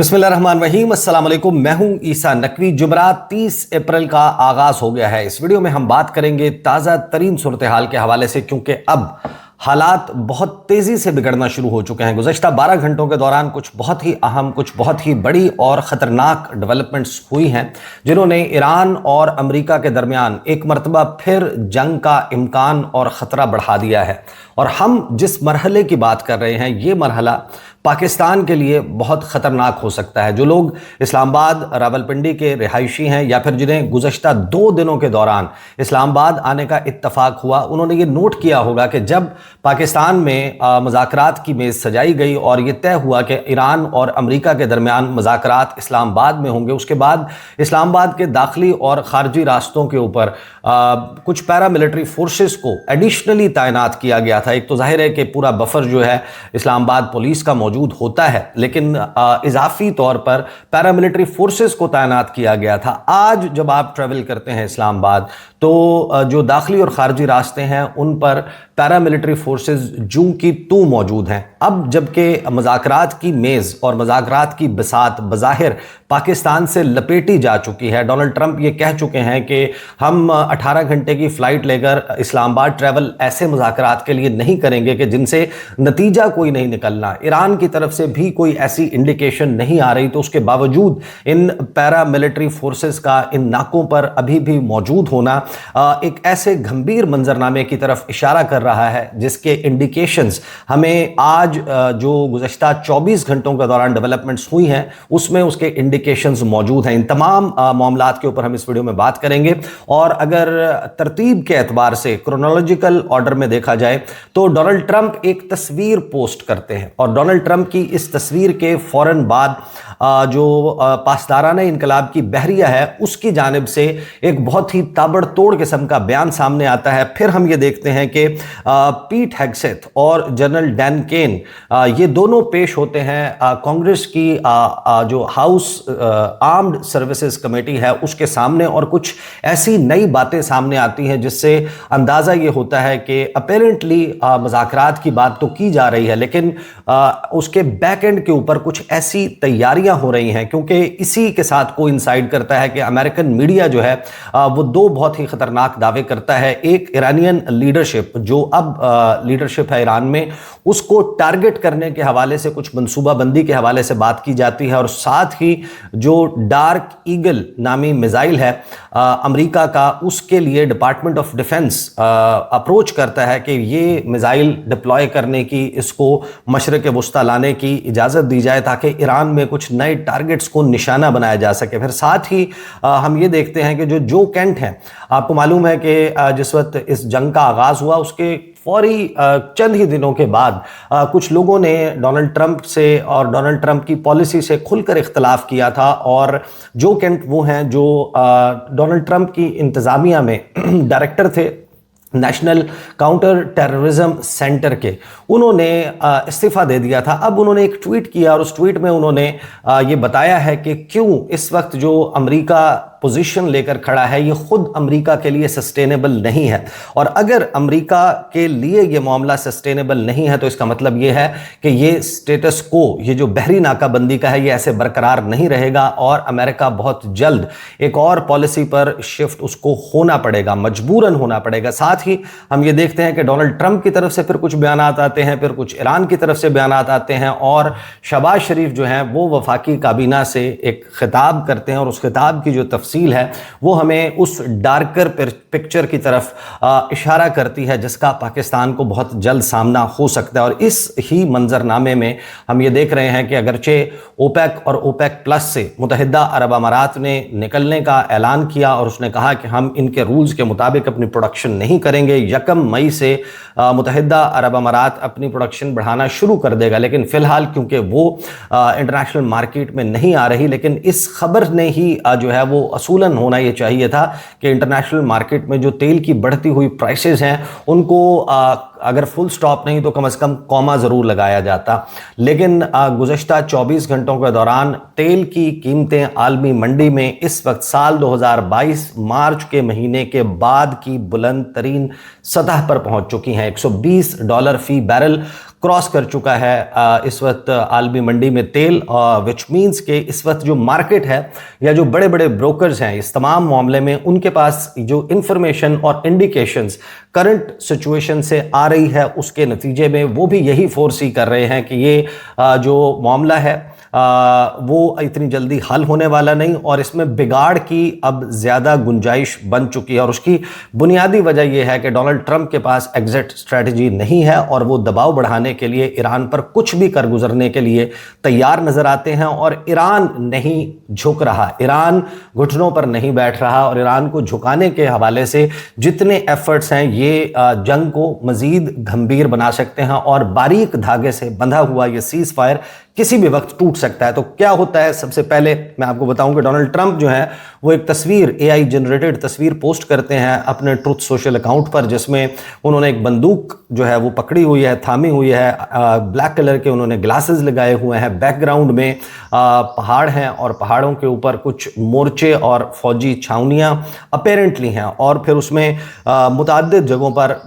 बिस्मिल्लाहिर्रहमानिर्रहीम, अस्सलाम वालेकुम। मैं हूं ईसा नकवी। जुमेरात 30 अप्रैल का आगाज हो गया है। इस वीडियो में हम बात करेंगे ताज़ा तरीन सूरत हाल के हवाले से, क्योंकि अब हालात बहुत तेज़ी से बिगड़ना शुरू हो चुके हैं। गुज़श्ता 12 घंटों के दौरान कुछ बहुत ही अहम, कुछ बहुत ही बड़ी और ख़तरनाक डेवलपमेंट्स हुई हैं, जिन्होंने ईरान और अमेरिका के दरमियान एक मरतबा फिर जंग का इम्कान और ख़तरा बढ़ा दिया है। और हम जिस मरहले की बात कर रहे हैं, ये मरहला पाकिस्तान के लिए बहुत ख़तरनाक हो सकता है। जो लोग इस्लामाबाद रावलपिंडी के रिहायशी हैं या फिर जिन्हें गुज़श्ता 2 दिनों के दौरान इस्लामाबाद आने का इत्तफाक हुआ, उन्होंने ये नोट किया होगा कि जब पाकिस्तान में मुज़ाकरात की मेज़ सजाई गई और ये तय हुआ कि ईरान और अमेरिका के दरमियान मुज़ाकरात इस्लामाबाद में होंगे, उसके बाद इस्लामाबाद के दाखिली और ख़ारजी रास्तों के ऊपर कुछ पैरामिलिट्री फोर्सेस को एडिशनली तैनात किया गया था। एक तो जाहिर है कि पूरा बफर जो है इस्लामाबाद पुलिस का मौजूद होता है, लेकिन इजाफी तौर पर पैरामिलिट्री फोर्सेस को तैनात किया गया था। आज जब आप ट्रैवल करते हैं इस्लामाबाद, तो जो दाखिली और खारजी रास्ते हैं उन पर पैरामिलिट्री फोर्सेस जूं की तू मौजूद हैं। अब जबकि मुज़ाकरात की मेज़ और मुज़ाकरात की बिसात बज़ाहिर पाकिस्तान से लपेटी जा चुकी है। डोनाल्ड ट्रंप ये कह चुके हैं कि हम 18 घंटे की फ़्लाइट लेकर इस्लामाबाद ट्रैवल ऐसे मुज़ाकरात के लिए नहीं करेंगे कि जिनसे नतीजा कोई नहीं निकलना। ईरान की तरफ से भी कोई ऐसी इंडिकेशन नहीं आ रही, तो उसके बावजूद इन पैरामिलिट्री फोर्सेस का इन नाकों पर अभी भी मौजूद होना एक ऐसे गंभीर मंजरनामे की तरफ इशारा कर रहा है जिसके इंडिकेशंस हमें आज जो गुज़श्ता 24 घंटों के दौरान डेवलपमेंट्स हुई हैं उसमें उसके इंडिकेशंस मौजूद हैं। इन तमाम मामलात के ऊपर हम इस वीडियो में बात करेंगे। और अगर तरतीब के एतबार से क्रोनोलॉजिकल ऑर्डर में देखा जाए तो डोनाल्ड ट्रंप एक तस्वीर पोस्ट करते हैं और डोनाल्ड ट्रंप की इस तस्वीर के फौरन बाद जो पासदाराना इनकलाब की बहरिया है उसकी जानिब से एक बहुत ही ताबड़तोड़ किस्म का बयान सामने आता है। फिर हम ये देखते हैं कि पीट हेगसेथ और जनरल डैन केन ये दोनों पेश होते हैं कांग्रेस की जो हाउस आर्म्ड सर्विसेज कमेटी है उसके सामने, और कुछ ऐसी नई बातें सामने आती हैं जिससे अंदाज़ा ये होता है कि अपेरेंटली मुज़ाकरात की बात तो की जा रही है, लेकिन उसके बैक एंड के ऊपर कुछ ऐसी तैयारियां हो रही हैं, क्योंकि इसी के साथ कोइंसाइड करता है कि अमेरिकन मीडिया जो है वो 2 बहुत ही खतरनाक दावे करता है। एक, ईरानियन लीडरशिप जो अब लीडरशिप है ईरान में, उसको टारगेट करने के हवाले से कुछ मनसूबाबंदी के हवाले से बात की जाती है, और साथ ही जो डार्क ईगल नामी मिसाइल है अमेरिका का, उसके लिए डिपार्टमेंट ऑफ डिफेंस अप्रोच करता है कि ये मिसाइल डिप्लॉय करने की, इसको मशरिक वस्ता लाने की इजाज़त दी जाए ताकि ईरान में कुछ नए टारगेट्स को निशाना बनाया जा सके। फिर साथ ही हम ये देखते हैं कि जो केंट हैं, आपको मालूम है कि जिस वक्त इस जंग का आगाज़ हुआ उसके फौरी चंद ही दिनों के बाद कुछ लोगों ने डोनाल्ड ट्रंप से और डोनाल्ड ट्रंप की पॉलिसी से खुलकर इख्तलाफ किया था। और जो केंट वो हैं जो डोनाल्ड ट्रंप की इंतज़ामिया में डायरेक्टर थे नेशनल काउंटर टेररिज्म सेंटर के, उन्होंने इस्तीफ़ा दे दिया था। अब उन्होंने एक ट्वीट किया और उस ट्वीट में उन्होंने ये बताया है कि क्यों इस वक्त जो अमेरिका पोजीशन लेकर खड़ा है ये खुद अमेरिका के लिए सस्टेनेबल नहीं है, और अगर अमेरिका के लिए ये मामला सस्टेनेबल नहीं है तो इसका मतलब ये है कि ये स्टेटस को, ये जो बहरी नाकाबंदी का है, ये ऐसे बरकरार नहीं रहेगा और अमेरिका बहुत जल्द एक और पॉलिसी पर शिफ्ट उसको होना पड़ेगा, मजबूरन होना पड़ेगा। साथ ही हम ये देखते हैं कि डोनाल्ड ट्रंप की तरफ से फिर कुछ बयानात आते हैं, फिर कुछ ईरान की तरफ से बयानात आते हैं, और शहबाज शरीफ जो हैं वो वफाकी काबीना से एक खिताब करते हैं, और उस खिताब की जो तफसील है वो हमें उस डार्कर पिक्चर की तरफ इशारा करती है जिसका पाकिस्तान को बहुत जल्द सामना हो सकता है। और इस ही मंजरनामे में हम ये देख रहे हैं कि अगरचे ओपेक और ओपेक प्लस से मुत्तहिदा अरब अमारात ने निकलने का ऐलान किया और उसने कहा कि हम इनके रूल्स के मुताबिक अपनी प्रोडक्शन नहीं करेंगे। 1 मई से मुत्तहिदा अरब अमारात अपनी प्रोडक्शन बढ़ाना शुरू कर देगा, लेकिन फ़िलहाल क्योंकि वो इंटरनेशनल मार्केट में नहीं आ रही, लेकिन इस खबर ने ही जो है वो असूलन होना ये चाहिए था कि इंटरनेशनल मार्केट में जो तेल की बढ़ती हुई प्राइसेस हैं उनको अगर फुल स्टॉप नहीं तो कम से कम कॉमा ज़रूर लगाया जाता। लेकिन गुज़श्ता 24 घंटों के दौरान तेल की कीमतें आलमी मंडी में इस वक्त साल 2022 मार्च के महीने के बाद की बुलंद तरीन सतह पर पहुंच चुकी हैं। $120 फी बैरल क्रॉस कर चुका है इस वक्त आलमी मंडी में तेल, विच मीन्स के इस वक्त जो मार्केट है या जो बड़े बड़े ब्रोकर्स हैं इस तमाम मामले में, उनके पास जो इंफॉर्मेशन और इंडिकेशंस करंट सिचुएशन से आ रही है, उसके नतीजे में वो भी यही फोरसी कर रहे हैं कि ये जो मामला है वो इतनी जल्दी हल होने वाला नहीं और इसमें बिगाड़ की अब ज़्यादा गुंजाइश बन चुकी है। और उसकी बुनियादी वजह यह है कि डोनाल्ड ट्रंप के पास एग्जिट स्ट्रेटजी नहीं है और वो दबाव बढ़ाने के लिए ईरान पर कुछ भी कर गुजरने के लिए तैयार नज़र आते हैं। और ईरान नहीं झुक रहा, ईरान घुटनों पर नहीं बैठ रहा और ईरान को झुकाने के हवाले से जितने एफर्ट्स हैं ये जंग को मज़ीद गंभीर बना सकते हैं और बारीक धागे से बंधा हुआ ये सीज़ फायर किसी भी वक्त टूट सकता है। तो क्या होता है, सबसे पहले मैं आपको बताऊं कि डोनाल्ड ट्रंप जो है वो एक तस्वीर, एआई जनरेटेड तस्वीर पोस्ट करते हैं अपने ट्रुथ सोशल अकाउंट पर, जिसमें उन्होंने एक बंदूक जो है वो पकड़ी हुई है, थामी हुई है, ब्लैक कलर के उन्होंने ग्लासेस लगाए हुए हैं, बैकग्राउंड में पहाड़ हैं और पहाड़ों के ऊपर कुछ मोर्चे और फौजी छावनियां अपेरेंटली हैं और फिर उसमें मुतअद्दिद जगहों पर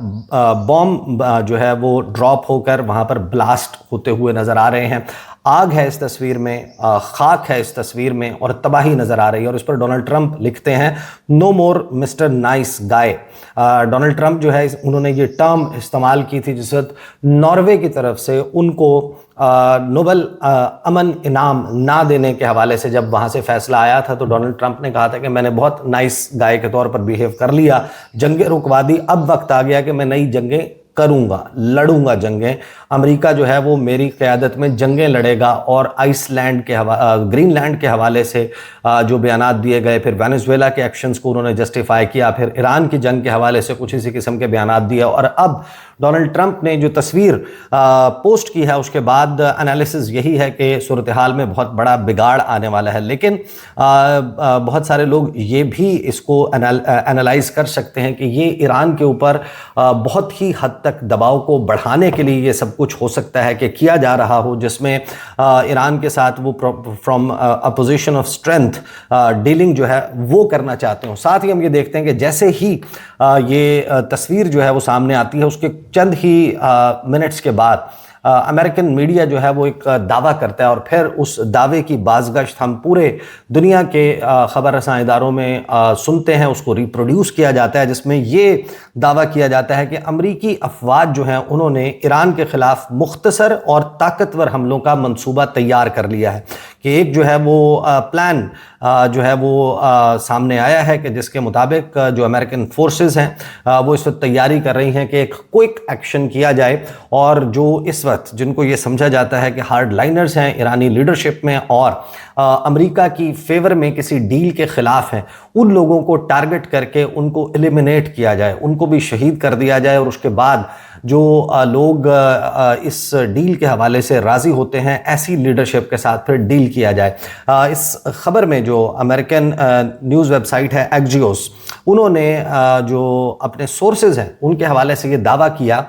बॉम्ब जो है वो ड्रॉप होकर वहां पर ब्लास्ट होते हुए नजर आ रहे हैं। आग है इस तस्वीर में, खाक है इस तस्वीर में और तबाही नज़र आ रही है। और इस पर डोनाल्ड ट्रंप लिखते हैं no more mister nice guy. Donald Trump जो है उन्होंने ये टर्म इस्तेमाल की थी जिस वक्त नॉर्वे की तरफ से उनको नोबेल अमन इनाम ना देने के हवाले से जब वहाँ से फैसला आया था तो डोनाल्ड ट्रंप ने कहा था कि मैंने बहुत नाइस गाय के तौर पर बिहेव कर लिया, जंगें रुकवा दी, अब वक्त आ गया कि मैं नई जंगें करूंगा, लड़ूंगा जंगें। अमेरिका जो है वो मेरी क़यादत में जंगें लड़ेगा। और आइसलैंड के ग्रीनलैंड के हवाले से जो बयानात दिए गए, फिर वेनेजुएला के एक्शंस को उन्होंने जस्टिफाई किया, फिर ईरान की जंग के हवाले से कुछ इसी किस्म के बयानात दिए। और अब डोनाल्ड ट्रंप ने जो तस्वीर पोस्ट की है उसके बाद एनालिसिस यही है कि सूरत हाल में बहुत बड़ा बिगाड़ आने वाला है। लेकिन बहुत सारे लोग ये भी इसको एनालाइज कर सकते हैं कि ये ईरान के ऊपर बहुत ही हद तक दबाव को बढ़ाने के लिए ये सब कुछ हो सकता है कि किया जा रहा हो, जिसमें ईरान के साथ वो from a position of strength dealing जो है वो करना चाहते हो। साथ ही हम ये देखते हैं कि जैसे ही ये तस्वीर जो है वो सामने आती है उसके चंद ही मिनट्स के बाद अमेरिकन मीडिया जो है वो एक दावा करता है और फिर उस दावे की बाज़गश्त हम पूरे दुनिया के ख़बर रसां इदारों में सुनते हैं, उसको रिप्रोड्यूस किया जाता है, जिसमें ये दावा किया जाता है कि अमरीकी अफवाज जो हैं उन्होंने ईरान के ख़िलाफ़ मुख्तसर और ताकतवर हमलों का मंसूबा तैयार कर लिया है। कि एक जो है वो प्लान जो है वो सामने आया है कि जिसके मुताबिक जो अमेरिकन फोर्सेस हैं वो इस वक्त तैयारी कर रही हैं कि एक क्विक एक्शन किया जाए और जो इस वक्त जिनको ये समझा जाता है कि हार्ड लाइनर्स हैं ईरानी लीडरशिप में और अमेरिका की फेवर में किसी डील के ख़िलाफ़ हैं, उन लोगों को टारगेट करके उनको एलिमिनेट किया जाए, उनको भी शहीद कर दिया जाए और उसके बाद जो लोग इस डील के हवाले से राज़ी होते हैं ऐसी लीडरशिप के साथ फिर डील किया जाए। इस खबर में जो अमेरिकन न्यूज़ वेबसाइट है एक्जियोस, उन्होंने जो अपने सोर्सेज हैं उनके हवाले से ये दावा किया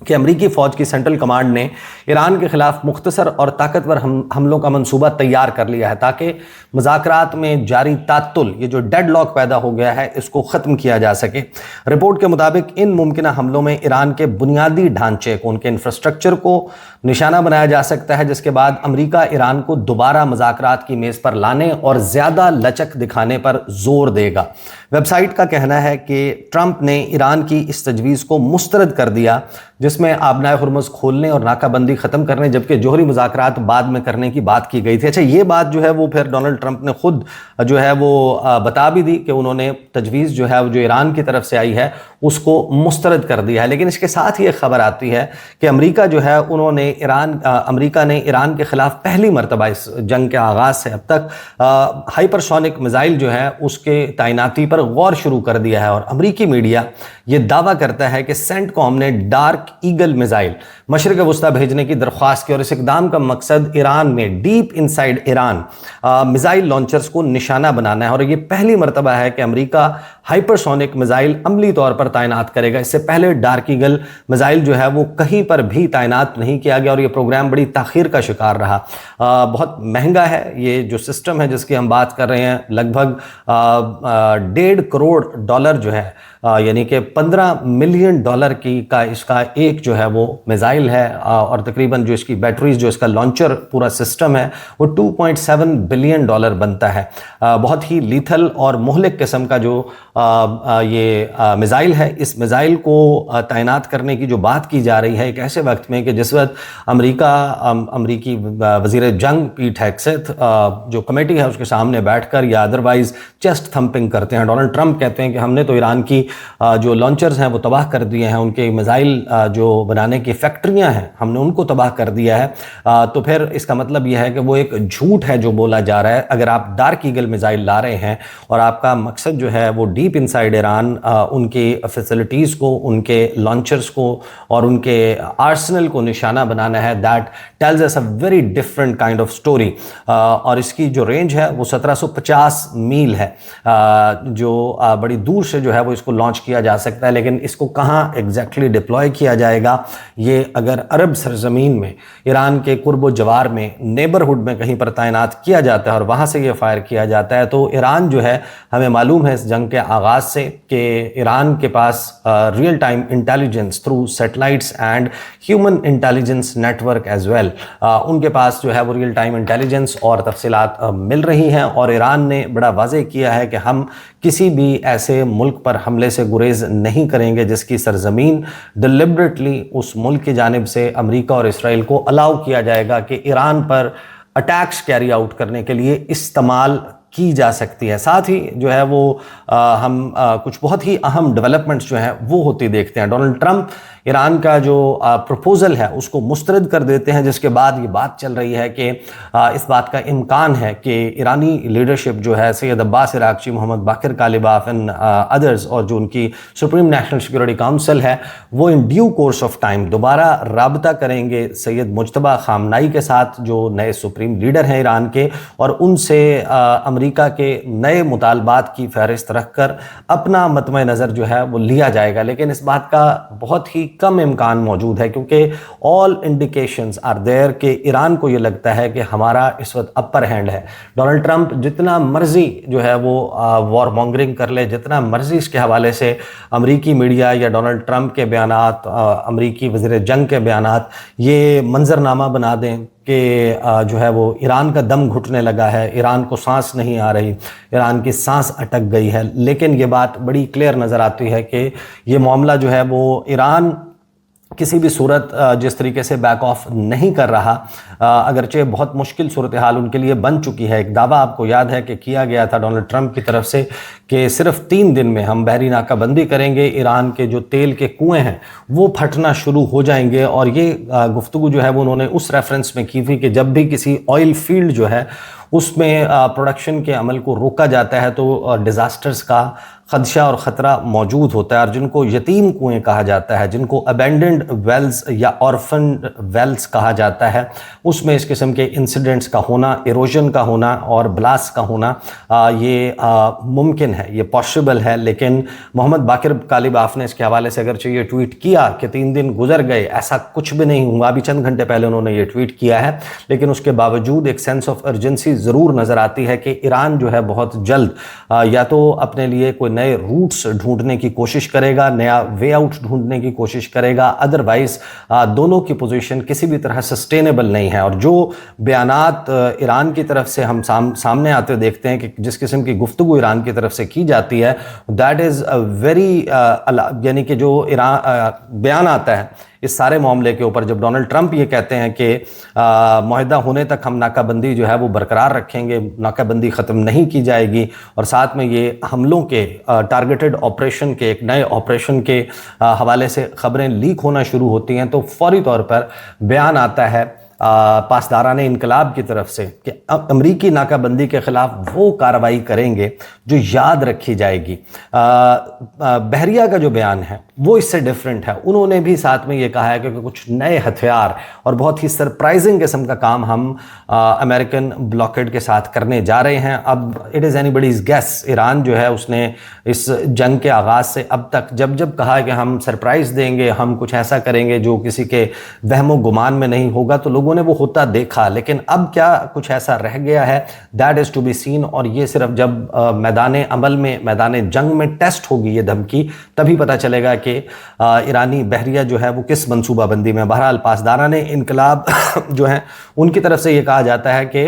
कि अमरीकी फ़ौज की सेंट्रल कमांड ने ईरान के ख़िलाफ़ मुख्तसर और ताकतवर हमलों का मंसूबा तैयार कर लिया है ताकि मुज़ाकरात में जारी तात्तुल, ये जो डेडलॉक पैदा हो गया है, इसको ख़त्म किया जा सके। रिपोर्ट के मुताबिक इन मुमकिन हमलों में ईरान के बुनियादी ढांचे को, उनके इंफ्रास्ट्रक्चर को निशाना बनाया जा सकता है, जिसके बाद अमरीका ईरान को दोबारा मुज़ाकरात की मेज़ पर लाने और ज़्यादा लचक दिखाने पर जोर देगा। वेबसाइट का कहना है कि ट्रंप ने ईरान की इस तजवीज़ को मुस्तरद कर दिया जिसमें आबनाए हुर्मुज़ खोलने और नाकाबंदी ख़त्म करने जबकि जोहरी मुज़ाकरात बाद में करने की बात की गई थी। अच्छा, ये बात जो है वो फिर डोनाल्ड ट्रंप ने खुद जो है वो बता भी दी कि उन्होंने तजवीज़ जो है जो ईरान की तरफ से आई है उसको मुस्तरद कर दिया है। लेकिन इसके साथ ही एक ख़बर आती है कि अमरीका जो है उन्होंने अमरीका ने ईरान के ख़िलाफ़ पहली मरतबा इस जंग के आगाज़ से अब तक हाइपरसोनिक मिज़ाइल जो है उसके तैनाती पर गौर शुरू कर दिया है। और अमरीकी मीडिया ये दावा करता है कि सेंटकॉम ने डार्क ईगल मिसाइल मशरिक़ वस्ता भेजने की दरख्वास्त की और इस इक़दाम का मकसद ईरान में deep inside Iran missile launchers को निशाना बनाना है। और ये पहली मरतबा है कि अमरीका हाइपरसोनिक मिसाइल अमली तौर पर तैनात करेगा। इससे पहले डार्क ईगल मिसाइल जो है वो कहीं पर भी तैनात नहीं किया गया और ये प्रोग्राम बड़ी ताख़ीर का शिकार रहा। बहुत महंगा है ये जो सिस्टम है जिसकी हम बात कर रहे हैं, लगभग $1.5 करोड़ जो है यानी कि $15 मिलियन की का इसका एक जो है वो मिसाइल है, और तकरीबन जो इसकी बैटरीज, जो इसका लॉन्चर पूरा सिस्टम है वो $2.7 बिलियन बनता है। बहुत ही लीथल और मुहलिक किस्म का जो ये मिसाइल है, इस मिसाइल को तैनात करने की जो बात की जा रही है एक ऐसे वक्त में कि जिस वक्त अमरीकी वजीर जंग पीट हेगसेथ जो कमेटी है उसके सामने बैठकर या अदरवाइज चेस्ट थंपिंग करते हैं। डोनाल्ड ट्रंप कहते हैं कि हमने तो ईरान की जो लॉन्चर्स हैं वो तबाह कर दिए हैं, उनके मिसाइल जो बनाने की फैक्ट्रियां हैं हमने उनको तबाह कर दिया है। तो फिर इसका मतलब यह है कि वो एक झूठ है जो बोला जा रहा है। अगर आप डार्क ईगल मिसाइल ला रहे हैं और आपका मकसद जो है वो डीप इनसाइड ईरान उनकी फैसिलिटीज़ को, उनके लॉन्चर्स को और उनके आर्सेनल को निशाना बनाना है, that tells us a very different kind of story. और इसकी जो रेंज है वो 1750 मील है, जो बड़ी दूर से जो है वो इसको लॉन्च किया जा सकता है। लेकिन इसको कहाँ एग्जैक्टली डिप्लॉय किया जाएगा, ये अगर अरब सरजमीन में, ईरान के कुर्ब जवार में, नेबरहुड में कहीं पर तैनात किया जाता है और वहाँ से ये फायर किया जाता है, तो ईरान जो है, हमें मालूम है इस जंग के आगाज़ से कि ईरान के पास real time intelligence through satellites and human intelligence network as well, उनके पास जो है वो रियल टाइम इंटेलिजेंस और तफसीलात मिल रही हैं। और ईरान ने बड़ा वाज़ेह किया है कि हम किसी भी ऐसे मुल्क पर हमले से गुरेज नहीं करेंगे जिसकी सरजमीन डिलिबरेटली उस मुल्क की जानिब से अमेरिका और इसराइल को अलाउ किया जाएगा कि ईरान पर अटैक्स कैरी आउट करने के लिए इस्तेमाल की जा सकती है। साथ ही जो है वो हम कुछ बहुत ही अहम डेवलपमेंट्स जो हैं वो होती देखते हैं। डोनाल्ड ट्रंप ईरान का जो प्रपोजल है उसको मुस्तरद कर देते हैं, जिसके बाद ये बात चल रही है कि इस बात का इम्कान है कि ईरानी लीडरशिप जो है, Syed Abbas Araghchi, Mohammad Baqir Qalibaf and others, और जो उनकी सुप्रीम नेशनल सिक्योरिटी काउंसिल है, वो in due course of time दोबारा राबता करेंगे सैयद मुज्तबा खामनाई के साथ, जो नए सुप्रीम लीडर हैं ईरान के, और उनसे अमेरिका के नए मुतालबात की फहरिस्त रखकर अपना मतम नज़र जो है वो लिया जाएगा। लेकिन इस बात का बहुत ही कम इम्कान मौजूद है, क्योंकि ऑल इंडिकेशंस आर देयर कि ईरान को ये लगता है कि हमारा इस वक्त अपर हैंड है। डोनाल्ड ट्रंप जितना मर्जी जो है वो वॉर मॉन्गरिंग कर ले, जितना मर्जी इसके हवाले से अमरीकी मीडिया या डोनाल्ड ट्रंप के बयानात, अमरीकी वज़ीर जंग के बयानात ये मंजरनामा बना दें कि जो है वो ईरान का दम घुटने लगा है, ईरान को सांस नहीं आ रही, ईरान की सांस अटक गई है। लेकिन ये बात बड़ी क्लियर नज़र आती है कि ये मामला जो है वो ईरान किसी भी सूरत जिस तरीके से बैक ऑफ नहीं कर रहा, अगरचे बहुत मुश्किल सूरत हाल उनके लिए बन चुकी है। एक दावा आपको याद है कि किया गया था डोनाल्ड ट्रंप की तरफ से कि सिर्फ 3 दिन में हम बहरी नाकाबंदी करेंगे, ईरान के जो तेल के कुएं हैं वो फटना शुरू हो जाएंगे। और ये गुफ्तगू जो है वो उन्होंने उस रेफरेंस में की थी कि जब भी किसी ऑयल फील्ड जो है उसमें प्रोडक्शन के अमल को रोका जाता है तो डिज़ास्टर्स का खदशा और ख़तरा मौजूद होता है। और जिनको यतीम कुएं कहा जाता है, जिनको अबेंडेंड वेल्स या ऑर्फन वेल्स कहा जाता है, उसमें इस किस्म के इंसिडेंट्स का होना, इरोजन का होना और ब्लास्ट का होना ये मुमकिन है, ये पॉसिबल है। लेकिन मोहम्मद बाक़िर कालिबाफ ने इसके हवाले से अगरचे ये ट्वीट किया कि 3 दिन गुजर गए, ऐसा कुछ भी नहीं हुआ, अभी चंद घंटे पहले उन्होंने ये ट्वीट किया है, लेकिन उसके बावजूद एक सेंस ऑफ अर्जेंसी ज़रूर नज़र आती है कि ईरान जो है बहुत जल्द या तो अपने लिए कोई नए रूट्स ढूंढने की कोशिश करेगा, नया वे आउट ढूंढने की कोशिश करेगा, अदरवाइज दोनों की पोजीशन किसी भी तरह सस्टेनेबल नहीं है। और जो बयानात ईरान की तरफ से हम सामने आते देखते हैं कि जिस किस्म की गुफ्तगू ईरान की तरफ से की जाती है, दैट इज़ वेरी यानी कि जो बयान आता है इस सारे मामले के ऊपर, जब डोनाल्ड ट्रंप ये कहते हैं कि मुआहदा होने तक हम नाकाबंदी जो है वो बरकरार रखेंगे, नाकाबंदी ख़त्म नहीं की जाएगी, और साथ में ये हमलों के टारगेटेड ऑपरेशन के, एक नए ऑपरेशन के हवाले से ख़बरें लीक होना शुरू होती हैं, तो फौरी तौर पर बयान आता है पासदारान इनकलाब की तरफ से कि अमरीकी नाकाबंदी के ख़िलाफ़ वो कार्रवाई करेंगे जो याद रखी जाएगी। बहरिया का जो बयान है वो इससे डिफरेंट है। उन्होंने भी साथ में ये कहा है कि कुछ नए हथियार और बहुत ही सरप्राइजिंग किस्म का काम हम अमेरिकन ब्लॉकेड के साथ करने जा रहे हैं। अब इट इज़ एनीबडीज़ गेस, ईरान जो है उसने इस जंग के आगाज़ से अब तक जब जब कहा कि हम सरप्राइज़ देंगे, हम कुछ ऐसा करेंगे जो किसी के वहमो गुमान में नहीं होगा, तो लोगों लोगों ने वो होता देखा, लेकिन अब क्या कुछ ऐसा रह गया है, that is to be seen. और ये सिर्फ जब मैदान अमल में, मैदान जंग में टेस्ट होगी ये धमकी, तभी पता चलेगा कि ईरानी बहरिया जो है वो किस मंसूबाबंदी में। बहरहाल पासदाराने इनकलाब जो है उनकी तरफ से ये कहा जाता है कि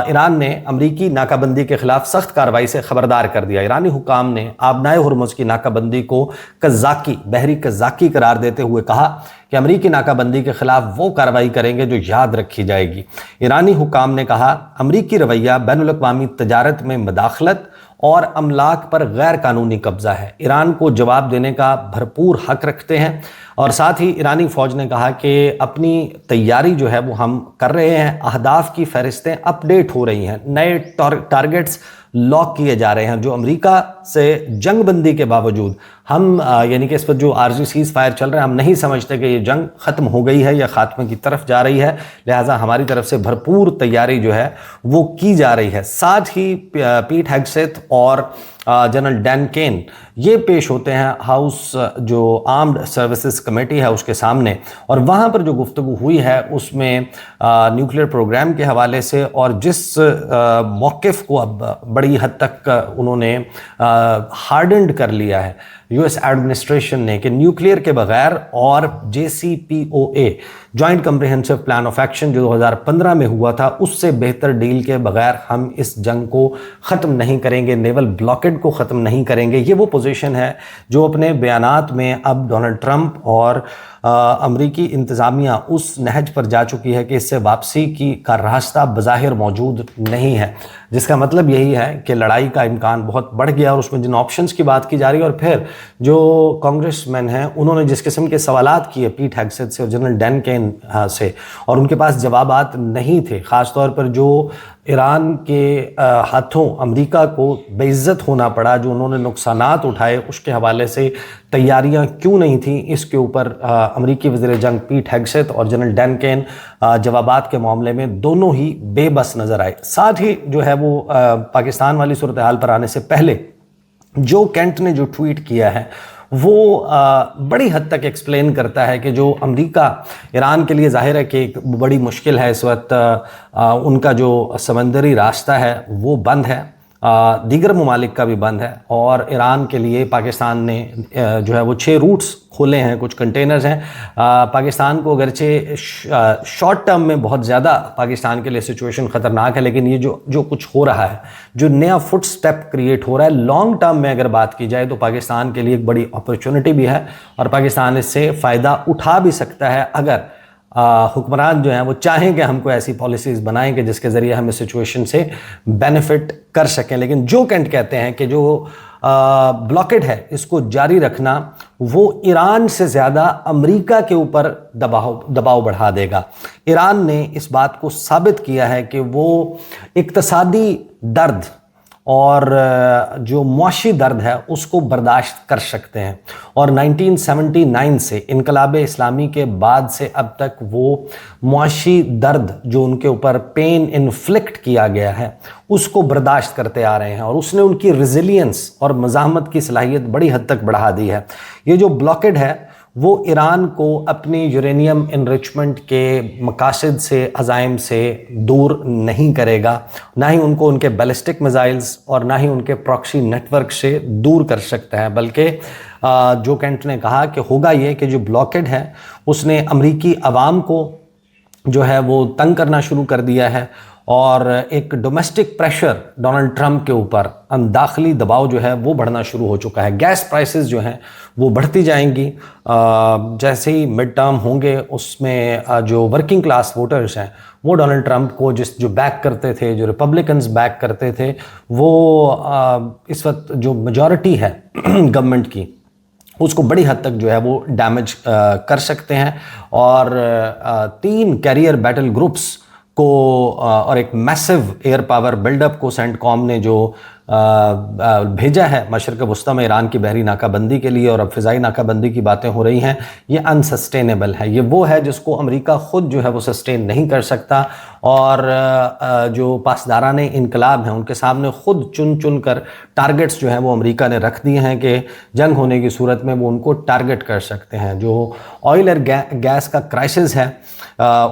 ईरान ने अमरीकी नाकाबंदी के खिलाफ सख्त कार्रवाई से खबरदार कर दिया। ईरानी हुकाम ने आबनाए हुर्मुज़ की नाकाबंदी को कज़ाकी, बहरी कज़ाकी करार देते हुए कहा कि अमरीकी नाकाबंदी के खिलाफ वो कार्रवाई करेंगे जो याद रखी जाएगी। ईरानी हुकाम ने कहा अमरीकी रवैया बैनुल अक़वामी तजारत में मदाखलत और अमलाक पर गैर कानूनी कब्जा है, ईरान को जवाब देने का भरपूर हक रखते हैं। और साथ ही ईरानी फ़ौज ने कहा कि अपनी तैयारी जो है वो हम कर रहे हैं, अहदाफ की फहरिस्तें अपडेट हो रही हैं, नए टारगेट्स लॉक किए जा रहे हैं, जो अमेरिका से जंग बंदी के बावजूद हम यानी कि इस पर जो आरजी सीज़ फायर चल रहा है, हम नहीं समझते कि ये जंग ख़त्म हो गई है या ख़ात्मे की तरफ जा रही है, लिहाजा हमारी तरफ से भरपूर तैयारी जो है वो की जा रही है। साथ ही पीट हेगसेथ और जनरल डैन केन ये पेश होते हैं हाउस जो आर्म्ड सर्विसेज कमेटी है उसके सामने, और वहाँ पर जो गुफ्तगू हुई है उसमें न्यूक्लियर प्रोग्राम के हवाले से और जिस मौक़िफ़ को अब बड़ी हद तक उन्होंने हार्डन्ड कर लिया है यूएस एडमिनिस्ट्रेशन ने कि न्यूक्लियर के बगैर और JCPOA joint comprehensive plan of action जो 2015 में हुआ था उससे बेहतर डील के बगैर हम इस जंग को ख़त्म नहीं करेंगे, नेवल ब्लॉकेड को ख़त्म नहीं करेंगे। ये वो पोजीशन है जो अपने बयानात में अब डोनाल्ड ट्रंप और अमरीकी इंतज़ामिया उस नहज पर जा चुकी है कि इससे वापसी का रास्ता बज़ाहिर मौजूद नहीं है, जिसका मतलब यही है कि लड़ाई का इम्कान बहुत बढ़ गया। और उसमें जिन ऑप्शंस की बात की जा रही है, और फिर जो कांग्रेसमैन हैं उन्होंने जिस किस्म के सवालात किए पीट हेगसेथ से और जनरल डैन केन से, और उनके पास जवाबात नहीं थे, ख़ास तौर पर जो ईरान के हाथों अमेरिका को बेइज्जत होना पड़ा, जो उन्होंने नुकसानात उठाए, उसके हवाले से तैयारियां क्यों नहीं थी, इसके ऊपर अमेरिकी वज़ीर जंग पीट हेगसेथ और जनरल डैन केन जवाबात के मामले में दोनों ही बेबस नज़र आए। साथ ही जो है वो पाकिस्तान वाली सूरत हाल पर आने से पहले जो केंट ने जो ट्वीट किया है वो बड़ी हद तक एक्सप्लेन करता है कि जो अमेरिका ईरान के लिए ज़ाहिर है कि एक बड़ी मुश्किल है इस वक्त, उनका जो समंदरी रास्ता है वो बंद है, दीगर ममालिक का भी बंद है, और ईरान के लिए पाकिस्तान ने जो है वो 6 रूट्स खोले हैं, कुछ कंटेनर्स हैं। पाकिस्तान को अगरचे शॉर्ट टर्म में बहुत ज़्यादा पाकिस्तान के लिए सिचुएशन ख़तरनाक है, लेकिन ये जो कुछ हो रहा है, जो नया फुट स्टेप क्रिएट हो रहा है, लॉन्ग टर्म में अगर बात की जाए तो पाकिस्तान के लिए एक बड़ी अपॉर्चुनिटी भी है, और पाकिस्तान इससे फ़ायदा उठा भी सकता है अगर हुक्मरान जो हैं वो चाहें कि हमको ऐसी पॉलिसीज़ बनाएं कि जिसके ज़रिए हम इस सिचुएशन से बेनिफिट कर सकें। लेकिन जो केंट कहते हैं कि जो ब्लॉकेड है इसको जारी रखना वो ईरान से ज़्यादा अमेरिका के ऊपर दबाव बढ़ा देगा। ईरान ने इस बात को साबित किया है कि वो इक्तसादी दर्द और जो मुआशी दर्द है उसको बर्दाश्त कर सकते हैं, और 1979 से इनकलाब इस्लामी के बाद से अब तक वो मुआशी दर्द जो उनके ऊपर पेन इन्फ्लिक्ट किया गया है उसको बर्दाश्त करते आ रहे हैं, और उसने उनकी रेजिलियंस और मज़ाहमत की सलाहियत बड़ी हद तक बढ़ा दी है। ये जो ब्लॉकेड है वो ईरान को अपनी यूरेनियम इनरिचमेंट के मकासद से, अज़ाइम से दूर नहीं करेगा, ना ही उनको उनके बैलिस्टिक मिसाइल्स और ना ही उनके प्रॉक्सी नेटवर्क से दूर कर सकता है। बल्कि जो केंट ने कहा कि होगा ये कि जो ब्लॉकेड है उसने अमरीकी अवाम को जो है वो तंग करना शुरू कर दिया है, और एक डोमेस्टिक प्रेशर डोनाल्ड ट्रंप के ऊपर, दाखिली दबाव जो है वो बढ़ना शुरू हो चुका है। गैस प्राइसेस जो हैं वो बढ़ती जाएंगी, जैसे ही मिड टर्म होंगे उसमें जो वर्किंग क्लास वोटर्स हैं वो डोनाल्ड ट्रंप को जो बैक करते थे, जो रिपब्लिकन्स बैक करते थे, वो इस वक्त जो मेजॉरिटी है गवर्नमेंट की उसको बड़ी हद तक जो है वो डैमेज कर सकते हैं। और 3 कैरियर बैटल ग्रुप्स को और एक मैसिव एयर पावर बिल्डअप को सेंटकॉम ने जो भेजा है मशरक़ वस्ती में ईरान की बहरी नाकाबंदी के लिए और अब फ़िज़ाई नाकाबंदी की बातें हो रही हैं, ये अनसस्टेनेबल है। ये वो है जिसको अमेरिका ख़ुद जो है वो सस्टेन नहीं कर सकता और जो पासदाराने इनकलाब हैं उनके सामने ख़ुद चुन चुन कर टारगेट्स जो हैं वो अमेरिका ने रख दिए हैं कि जंग होने की सूरत में वो उनको टारगेट कर सकते हैं। जो ऑयल और गैस का क्राइसिस है,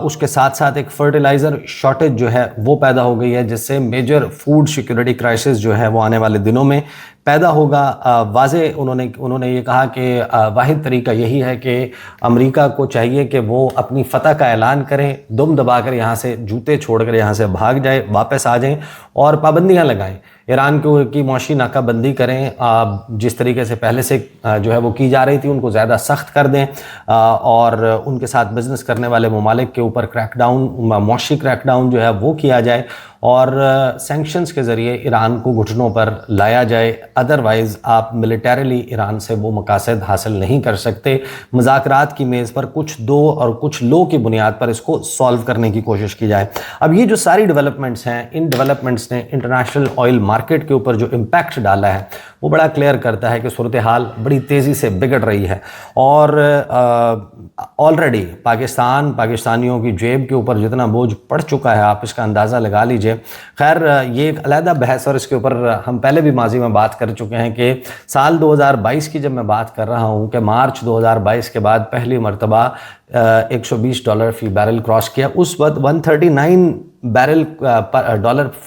उसके साथ साथ एक फर्टिलाइज़र शॉर्टेज जो है वो पैदा हो गई है, जिससे मेजर फूड सिक्योरिटी क्राइसिस जो है वो आने वाले दिनों में पैदा होगा। वाज़े उन्होंने ये कहा कि वाहिद तरीका यही है कि अमेरिका को चाहिए कि वो अपनी फ़तह का ऐलान करें, दुम दबाकर यहाँ से जूते छोड़कर यहाँ से भाग जाए, वापस आ जाएं और पाबंदियाँ लगाएं, ईरान की मौशी नाकाबंदी करें, जिस तरीके से पहले से जो है वो की जा रही थी उनको ज़्यादा सख्त कर दें और उनके साथ बिज़नेस करने वाले ममालिक के ऊपर क्रैकडाउन, मौशी क्रैकडाउन जो है वो किया जाए और सैंक्शंस के ज़रिए ईरान को घुटनों पर लाया जाए। अदरवाइज़ आप मिलिटरीली ईरान से वो मकासद हासिल नहीं कर सकते। मुज़ाकरात की मेज़ पर कुछ दो और कुछ लो की बुनियाद पर इसको सॉल्व करने की कोशिश की जाए। अब ये जो सारी डेवलपमेंट्स हैं, इन डेवलपमेंट्स ने इंटरनेशनल ऑयल मार्केट के ऊपर जो इम्पैक्ट डाला है वो बड़ा क्लियर करता है कि सूरत हाल बड़ी तेज़ी से बिगड़ रही है और ऑलरेडी पाकिस्तानियों की जेब के ऊपर जितना बोझ पड़ चुका है आप इसका अंदाज़ा लगा लीजिए। खैर ये एक अलहदा बहस और इसके ऊपर हम पहले भी माजी में बात कर चुके हैं कि साल 2022 की जब मैं बात कर रहा हूँ कि मार्च 2022 के बाद पहली मरतबा $120 फ़ी बैरल क्रॉस किया। उस वक्त $139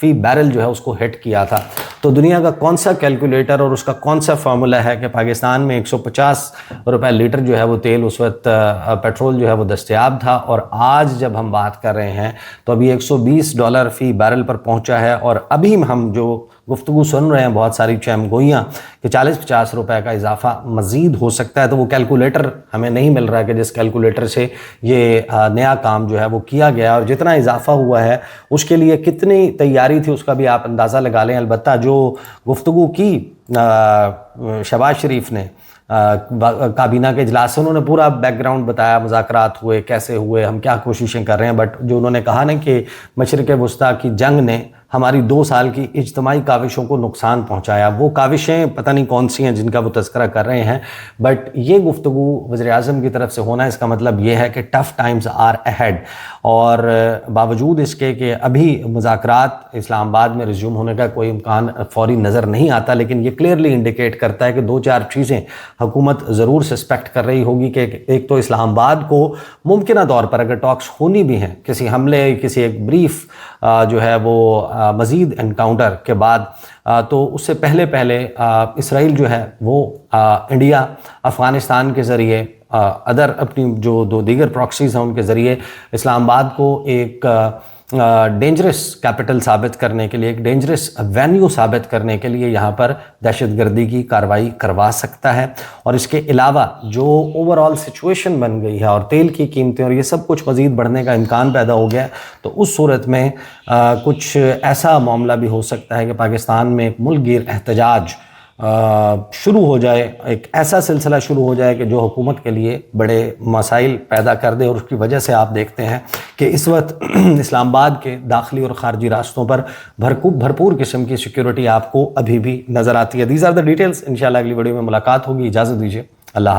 फ़ी बैरल जो है उसको हिट किया था। तो दुनिया का कौन सा कैलकुलेटर और उसका कौन सा फार्मूला है कि पाकिस्तान में 150 रुपए लीटर जो है वो तेल उस वक्त पेट्रोल जो है वो दस्तयाब था और आज जब हम बात कर रहे हैं तो अभी $120 फ़ी बैरल पर पहुंचा है और अभी हम जो गुफ्तगू सुन रहे हैं बहुत सारी चैमगोइयाँ कि 40-50 रुपए का इजाफा मज़ीद हो सकता है। तो वो कैलकुलेटर हमें नहीं मिल रहा है कि जिस कैलकुलेटर से ये नया काम जो है वो किया गया और जितना इजाफा हुआ है उसके लिए कितनी तैयारी थी उसका भी आप अंदाज़ा लगा लें। अलबत्ता जो गुफ्तगू की शहबाज शरीफ ने काबीना के इजलास से उन्होंने पूरा बैकग्राउंड बताया, मुज़ाकरात हुए, कैसे हुए, हम क्या कोशिशें कर रहे हैं, बट जो उन्होंने कहा ना कि मशरिक़ वस्ती की जंग ने हमारी 2 साल की इज्तमाई काविशों को नुकसान पहुंचाया। वो काविशें पता नहीं कौन सी हैं जिनका वो तज़किरा कर रहे हैं, बट ये गुफ्तगू वज़ीर-ए-आज़म की तरफ से होना इसका मतलब ये है कि टफ़ टाइम्स आर अहेड। और बावजूद इसके कि अभी मुज़ाकरात इस्लामाबाद में रिज्यूम होने का कोई इम्कान फ़ौरी नज़र नहीं आता, लेकिन ये क्लियरली इंडिकेट करता है कि 2-4 चीज़ें हुकूमत ज़रूर सस्पेक्ट कर रही होगी कि एक तो इस्लामाबाद को मुमकिन तौर पर अगर टॉक्स होनी भी हैं किसी हमले, किसी एक ब्रीफ जो है वो मज़ीद एनकाउंटर के बाद, तो उससे पहले इसराइल जो है वो इंडिया, अफ़गानिस्तान के ज़रिए अदर अपनी जो 2 दीगर प्रॉक्सीज़ हैं उनके ज़रिए इस्लामाबाद को एक डेंजरस कैपिटल साबित करने के लिए, एक डेंजरस वेन्यू साबित करने के लिए यहाँ पर दहशतगर्दी की कार्रवाई करवा सकता है। और इसके अलावा जो ओवरऑल सिचुएशन बन गई है और तेल की कीमतें और ये सब कुछ मज़ीद बढ़ने का इम्कान पैदा हो गया है, तो उस सूरत में कुछ ऐसा मामला भी हो सकता है कि पाकिस्तान में एक मुल्कगीर एहतजाज शुरू हो जाए, एक ऐसा सिलसिला शुरू हो जाए कि जो हुकूमत के लिए बड़े मसाइल पैदा कर दे। और उसकी वजह से आप देखते हैं कि इस वक्त इस्लामाबाद के दाखिली और ख़ारजी रास्तों पर भरपूर किस्म की सिक्योरिटी आपको अभी भी नज़र आती है। These are the details. इंशाल्लाह अगली वीडियो में मुलाकात होगी। इजाज़त दीजिए। अल्लाह।